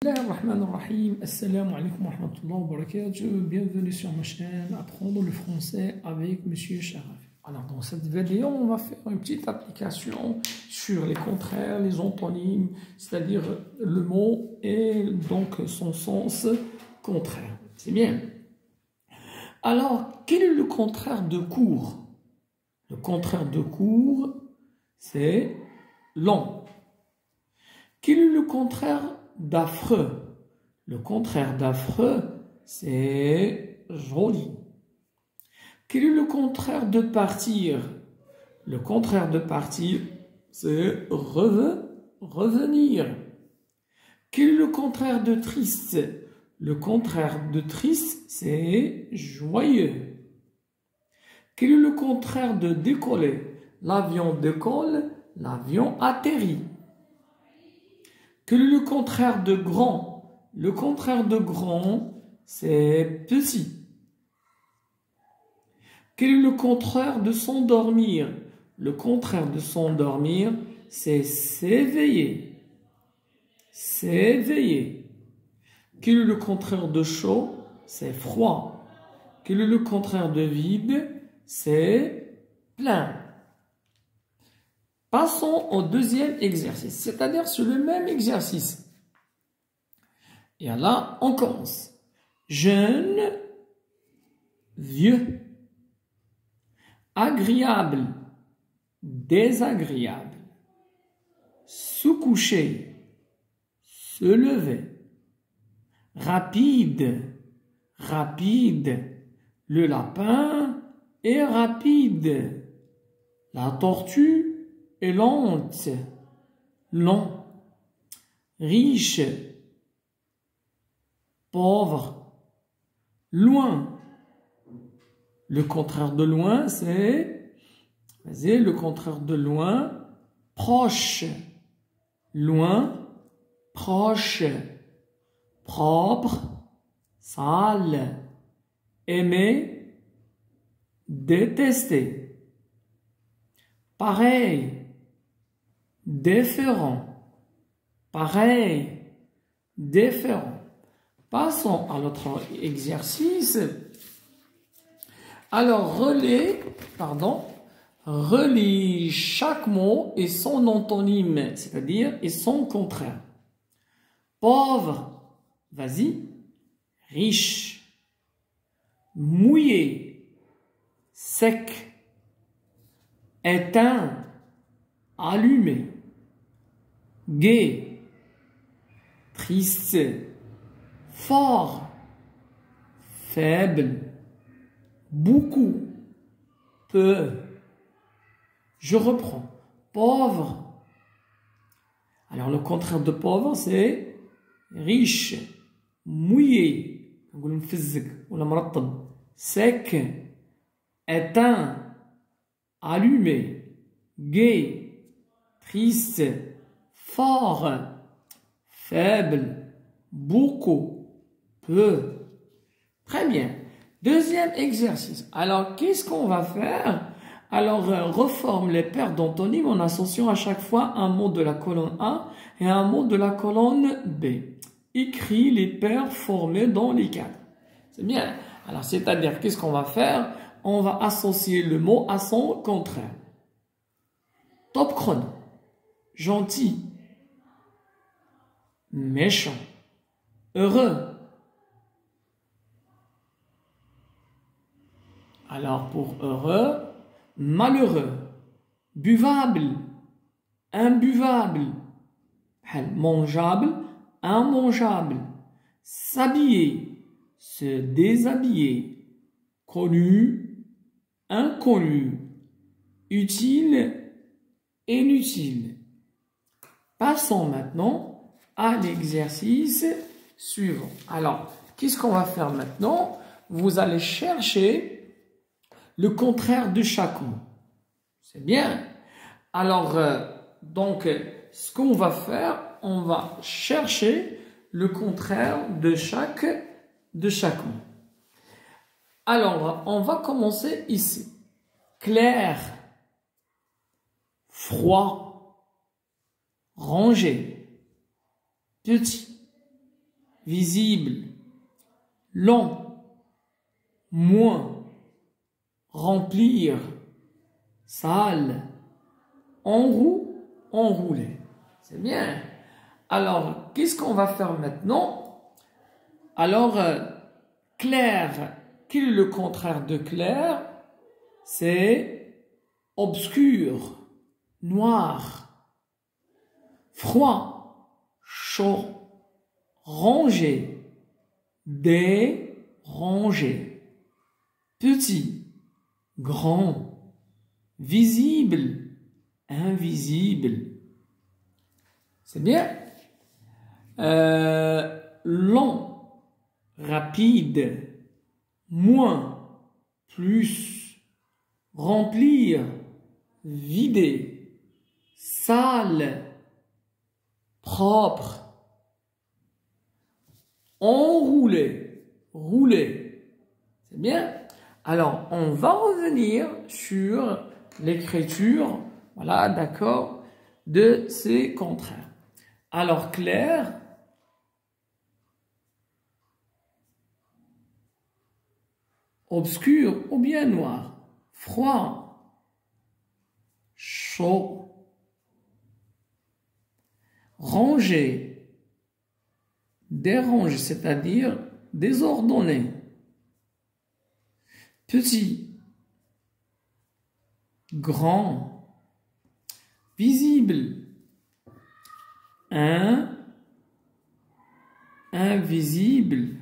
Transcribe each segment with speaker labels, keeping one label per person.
Speaker 1: Bismillahirrahmanirrahim. Assalamu alaikum wa rahmatullahi wa barakatuh. Bienvenue sur ma chaîne Apprendre le français avec Monsieur Sharaf. Alors dans cette vidéo, on va faire une petite application sur les contraires, les antonymes, c'est-à-dire le mot et donc son sens contraire. C'est bien. Alors, quel est le contraire de court? Le contraire de court, c'est long. Quel est le contraire d'affreux? Le contraire d'affreux, c'est joli. Quel est le contraire de partir? Le contraire de partir, c'est revenir. Quel est le contraire de triste? Le contraire de triste, c'est joyeux. Quel est le contraire de décoller? L'avion décolle, l'avion atterrit. Quel est le contraire de grand? Le contraire de grand, c'est petit. Quel est le contraire de s'endormir? Le contraire de s'endormir, c'est s'éveiller. S'éveiller. Quel est le contraire de chaud? C'est froid. Quel est le contraire de vide? C'est plein. Passons au deuxième exercice, c'est-à-dire sur le même exercice. Et là, on commence. Jeune, vieux, agréable, désagréable, se coucher, se lever, rapide, rapide, le lapin est rapide, la tortue est lente, long, riche, pauvre, loin. Le contraire de loin, c'est, vas-y, le contraire de loin, proche, loin, proche, propre, sale, aimer, détester, pareil, différent, pareil, différent. Passons à l'autre exercice. Alors, relie chaque mot et son antonyme, c'est-à-dire et son contraire. Pauvre, vas-y, riche, mouillé, sec, éteint, allumé, gai, triste, fort, faible, beaucoup, peu. Je reprends. Pauvre. Alors le contraire de pauvre, c'est riche, mouillé, sec, éteint, allumé, gai, triste, fort, faible, beaucoup, peu. Très bien. Deuxième exercice. Alors, qu'est-ce qu'on va faire? Alors, reforme les paires d'antonymes en associant à chaque fois un mot de la colonne A et un mot de la colonne B. Écris les paires formées dans les cadres. C'est bien. Alors, c'est-à-dire, qu'est-ce qu'on va faire? On va associer le mot à son contraire. Top chrono. Gentil. Méchant. Heureux. Alors, pour heureux, malheureux, buvable, imbuvable, mangeable, immangeable, s'habiller, se déshabiller, connu, inconnu, utile, inutile. Passons maintenant à l'exercice suivant. Alors, qu'est-ce qu'on va faire maintenant? Vous allez chercher le contraire de chaque mot. C'est bien. Alors, donc, ce qu'on va faire, on va chercher le contraire de chaque mot. Alors, on va commencer ici. Clair, froid, rangé, petit, visible, long, moins, remplir, sale, enrouler. C'est bien. Alors, qu'est-ce qu'on va faire maintenant? Alors, clair, quel est le contraire de clair? C'est obscur, noir, froid, chaud, rangé, dérangé, petit, grand, visible, invisible. C'est bien. Long, rapide, moins, plus, remplir, vider, sale, propre, enrouler, rouler. C'est bien. Alors, on va revenir sur l'écriture, voilà, d'accord, de ces contraires. Alors, clair, obscur ou bien noir, froid, chaud, rangé, dérangé, c'est-à-dire désordonné, petit, grand, visible, invisible,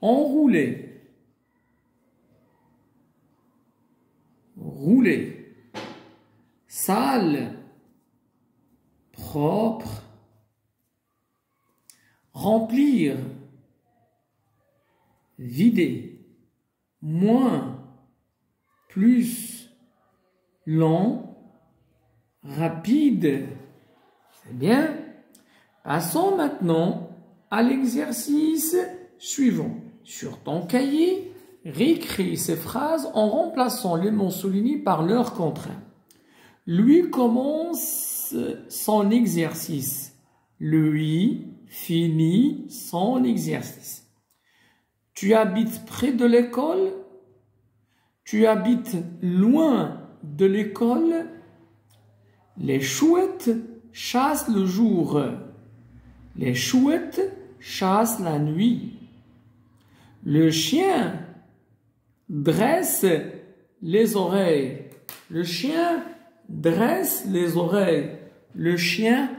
Speaker 1: enroulé, roulé, sale, propre, remplir, vider, moins, plus, long, rapide. C'est bien. Passons maintenant à l'exercice suivant. Sur ton cahier, réécris ces phrases en remplaçant les mots soulignés par leur contraire. Lui commence son exercice. Lui finit son exercice. Tu habites près de l'école? Tu habites loin de l'école? Les chouettes chassent le jour. Les chouettes chassent la nuit. Le chien dresse les oreilles. Le chien dresse les oreilles. Le chien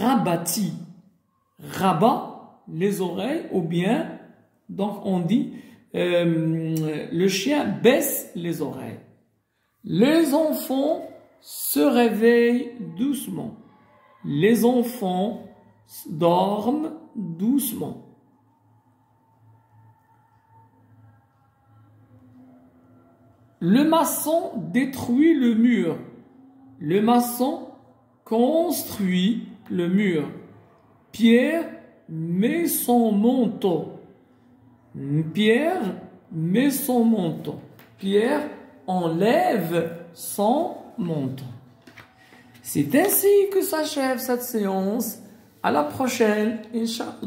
Speaker 1: rabat les oreilles, ou bien, donc on dit, le chien baisse les oreilles. Les enfants se réveillent doucement. Les enfants dorment doucement. Le maçon détruit le mur. Le maçon construit le mur. Pierre met son manteau. Pierre met son manteau. Pierre enlève son manteau. C'est ainsi que s'achève cette séance. À la prochaine, Inch'Allah.